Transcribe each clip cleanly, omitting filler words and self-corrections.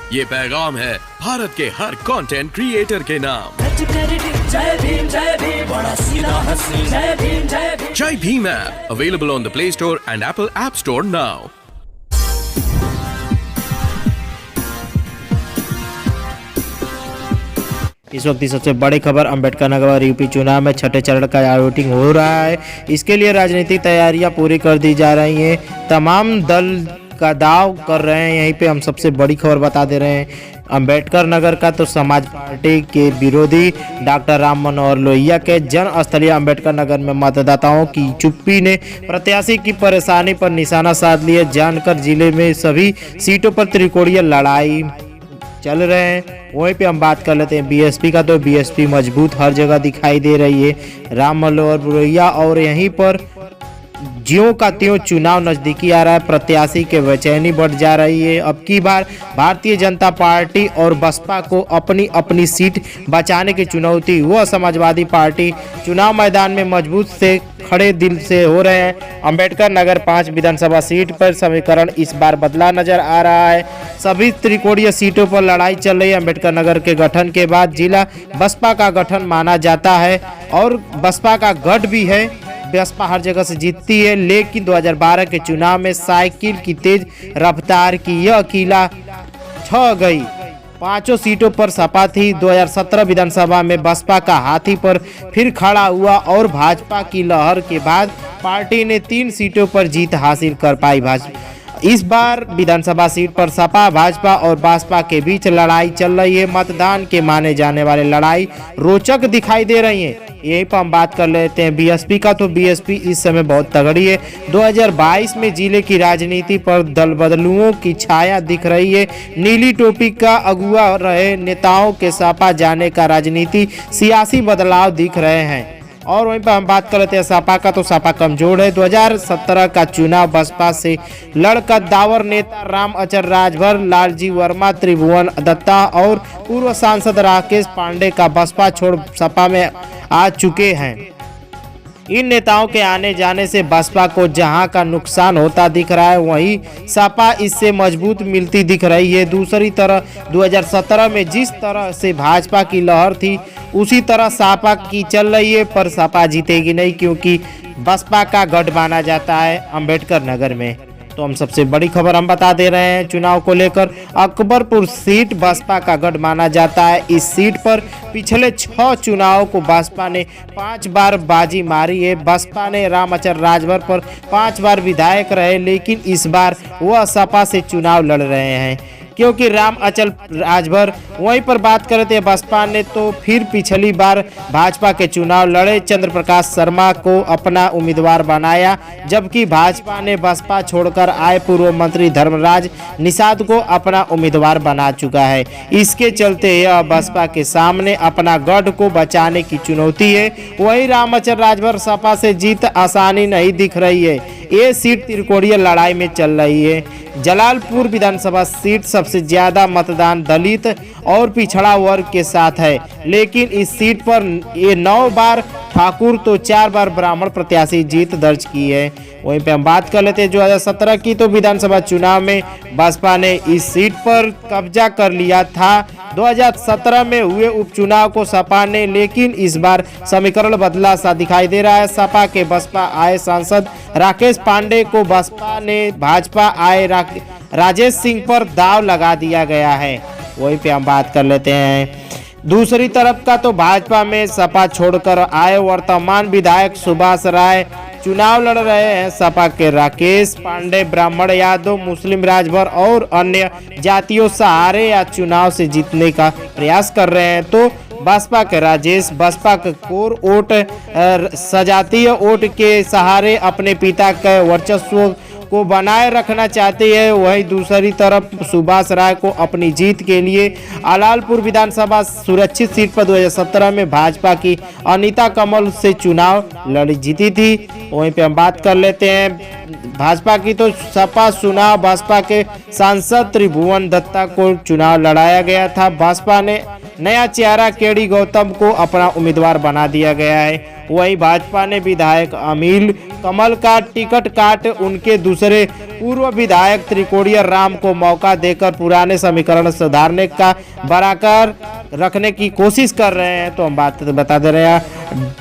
ये पैगाम है भारत के हर कंटेंट क्रिएटर के नाम। जय भीम जय भीम, बड़ा सीधा हंसी, जय भीम जय भीम। जय Bhim app available on the play store and Apple app store now. इस वक्त की सबसे बड़ी खबर, अंबेडकर नगर यूपी चुनाव में छठे चरण का वोटिंग हो रहा है। इसके लिए राजनीतिक तैयारियां पूरी कर दी जा रही हैं। तमाम दल का दाव कर रहे हैं। यहीं पे हम सबसे बड़ी खबर बता दे रहे हैं। अंबेडकर नगर का तो समाज पार्टी के विरोधी डॉक्टर राम मनोहर लोहिया के जन स्थलीय अंबेडकर नगर में मतदाताओं की चुप्पी ने प्रत्याशी की परेशानी पर निशाना साध लिया। जानकर जिले में सभी सीटों पर त्रिकोणीय लड़ाई चल रहे हैं। वहीं पे हम बात कर लेते हैं बीएसपी का, तो बीएसपी मजबूत हर जगह दिखाई दे रही है। राम मनोहर लोहिया और यहीं पर ज्यों का त्यों चुनाव नजदीकी आ रहा है। प्रत्याशी के बेचैनी बढ़ जा रही है। अब की बार भारतीय जनता पार्टी और बसपा को अपनी अपनी सीट बचाने की चुनौती। वह समाजवादी पार्टी चुनाव मैदान में मजबूत से खड़े दिल से हो रहे हैं। अंबेडकर नगर 5 विधानसभा सीट पर समीकरण इस बार बदला नजर आ रहा है। सभी त्रिकोणीय सीटों पर लड़ाई चल रही है। अंबेडकर नगर के गठन के बाद जिला बसपा का गठन माना जाता है और बसपा का गढ़ भी है। बसपा हर जगह से जीतती है, लेकिन 2012 के चुनाव में साइकिल की तेज रफ्तार की यह किला छह गई। 5 सीटों पर सपा थी। 2017 विधानसभा में बसपा का हाथी पर फिर खड़ा हुआ और भाजपा की लहर के बाद पार्टी ने 3 सीटों पर जीत हासिल कर पाई। इस बार विधानसभा सीट पर सपा, भाजपा और बसपा के बीच लड़ाई चल रही है। मतदान के माने जाने वाले लड़ाई रोचक दिखाई दे रही है। यहीं पर हम बात कर लेते हैं बीएसपी का, तो बीएसपी इस समय बहुत तगड़ी है। 2022 में जिले की राजनीति पर दल बदलुओं की छाया दिख रही है। नीली टोपी का अगुआ रहे नेताओं के सपा जाने का राजनीति सियासी बदलाव दिख रहे हैं। और वहीं पर हम बात कर लेते हैं सपा का, तो सपा कमजोर है। 2017 का चुनाव बसपा से लड़कर दावर नेता राम अचल राजभर, लालजी वर्मा, त्रिभुवन दत्ता और पूर्व सांसद राकेश पांडे का बसपा छोड़ सपा में आ चुके हैं। इन नेताओं के आने जाने से बसपा को जहां का नुकसान होता दिख रहा है, वहीं सपा इससे मजबूत मिलती दिख रही है। दूसरी तरह 2017 में जिस तरह से भाजपा की लहर थी, उसी तरह सपा की चल रही है, पर सपा जीतेगी नहीं क्योंकि बसपा का गढ़ माना जाता है अंबेडकर नगर में। तो हम सबसे बड़ी खबर हम बता दे रहे हैं चुनाव को लेकर। अकबरपुर सीट बसपा का गढ़ माना जाता है। इस सीट पर पिछले 6 चुनावों को बसपा ने 5 बार बाजी मारी है। बसपा ने राम अचल राजभर पर 5 बार विधायक रहे, लेकिन इस बार वह सपा से चुनाव लड़ रहे हैं क्योंकि राम अचल राजभर। वहीं पर बात करते हैं बसपा ने, तो फिर पिछली बार भाजपा के चुनाव लड़े, चंद्र प्रकाश शर्मा को अपना उम्मीदवार बनाया, जबकि भाजपा ने बसपा छोड़कर आए पूर्व मंत्री धर्मराज निषाद को अपना उम्मीदवार बना चुका है। इसके चलते यह बसपा के सामने अपना गढ़ को बचाने की चुनौती है। वहीं राम अचल राजभर सपा से जीत आसानी नहीं दिख रही है। ये सीट त्रिकोणीय लड़ाई में चल रही है। जलालपुर विधानसभा सीट सबसे ज्यादा मतदान दलित और पिछड़ा वर्ग के साथ है, लेकिन इस सीट पर ये 9 बार ठाकुर तो 4 बार ब्राह्मण प्रत्याशी जीत दर्ज की है। वहीं पे हम बात कर लेते हैं 2017 की, तो विधानसभा चुनाव में बसपा ने इस सीट पर कब्जा कर लिया था। 2017 में हुए उपचुनाव को सपा ने, लेकिन इस बार समीकरण बदला सा दिखाई दे रहा है। सपा के बसपा आए सांसद राकेश पांडे को बसपा ने भाजपा आए राजेश सिंह पर दाव लगा दिया गया है। वहीं पे हम बात कर लेते हैं दूसरी तरफ का, तो भाजपा में सपा छोड़कर आए वर्तमान विधायक सुभाष राय चुनाव लड़ रहे हैं। सपा के राकेश पांडे ब्राह्मण यादव, मुस्लिम राजभर और अन्य जातियों सहारे या चुनाव से जीतने का प्रयास कर रहे हैं। तो बसपा के राजेश बसपा के कोर वोट सजातीय वोट के सहारे अपने पिता के वर्चस्व को बनाए रखना चाहते हैं। वहीं दूसरी तरफ सुभाष राय को अपनी जीत के लिए अलालपुर विधानसभा सुरक्षित सीट पर 2017 में भाजपा की अनीता कमल से चुनाव लड़ी जीती थी। वहीं पे हम बात कर लेते हैं भाजपा की, तो सपा चुनाव भाजपा के सांसद त्रिभुवन दत्ता को चुनाव लड़ाया गया था। भाजपा ने नया चेहरा केडी गौतम को अपना उम्मीदवार बना दिया गया है। वहीं भाजपा ने विधायक अमील कमल का टिकट काट उनके दूसरे पूर्व विधायक त्रिकोणीय राम को मौका देकर पुराने समीकरण सुधारने का बराकर रखने की कोशिश कर रहे हैं। तो हम बात बता दे रहे हैं,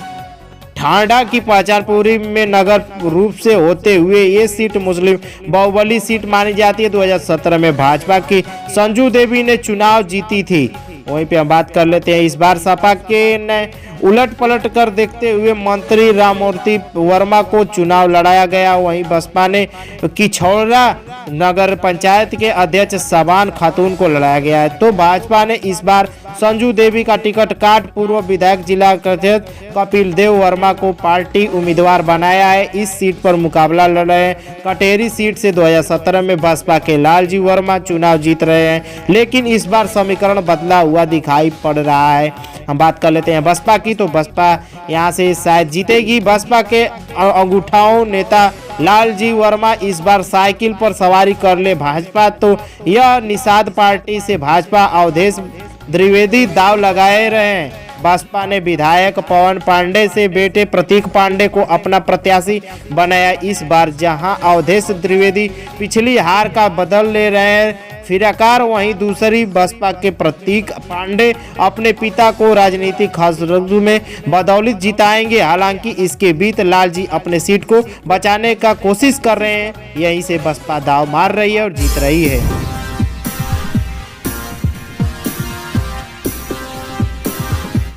ठांडा की पहचानपुरी में नगर रूप से होते हुए ये सीट मुस्लिम बाहुबली सीट मानी जाती है। 2017 में भाजपा की संजू देवी ने चुनाव जीती थी। वहीं पे हम बात कर लेते हैं, इस बार सपा के ने उलट पलट कर देखते हुए मंत्री राममूर्ति वर्मा को चुनाव लड़ाया गया। वहीं बसपा ने किछौरा नगर पंचायत के अध्यक्ष शबान खातून को लड़ाया गया है। तो भाजपा ने इस बार संजू देवी का टिकट काट पूर्व विधायक जिला अध्यक्ष कपिल देव वर्मा को पार्टी उम्मीदवार बनाया है। इस सीट पर मुकाबला लड़ रहे हैं। कटेरी सीट से 2017 में बसपा के लालजी वर्मा चुनाव जीत रहे हैं, लेकिन इस बार समीकरण बदला हुआ दिखाई पड़ रहा है। हम बात कर लेते हैं बसपा की, तो बसपा यहां से शायद जीतेगी। बसपा के अंगूठाओं नेता लालजी वर्मा इस बार साइकिल पर सवारी कर ले भाजपा, तो यह निषाद पार्टी से भाजपा अवधेश द्विवेदी दाव लगाए रहे हैं। बसपा ने विधायक पवन पांडे से बेटे प्रतीक पांडे को अपना प्रत्याशी बनाया। इस बार जहां अवधेश द्विवेदी पिछली हार का बदल ले रहे हैं फिराकार, वहीं दूसरी बसपा के प्रतीक पांडे अपने पिता को राजनीतिक खसरजू में बदौलत जिताएंगे। हालांकि इसके बीच लालजी अपने सीट को बचाने का कोशिश कर रहे हैं। यहीं से बसपा दाव मार रही है और जीत रही है।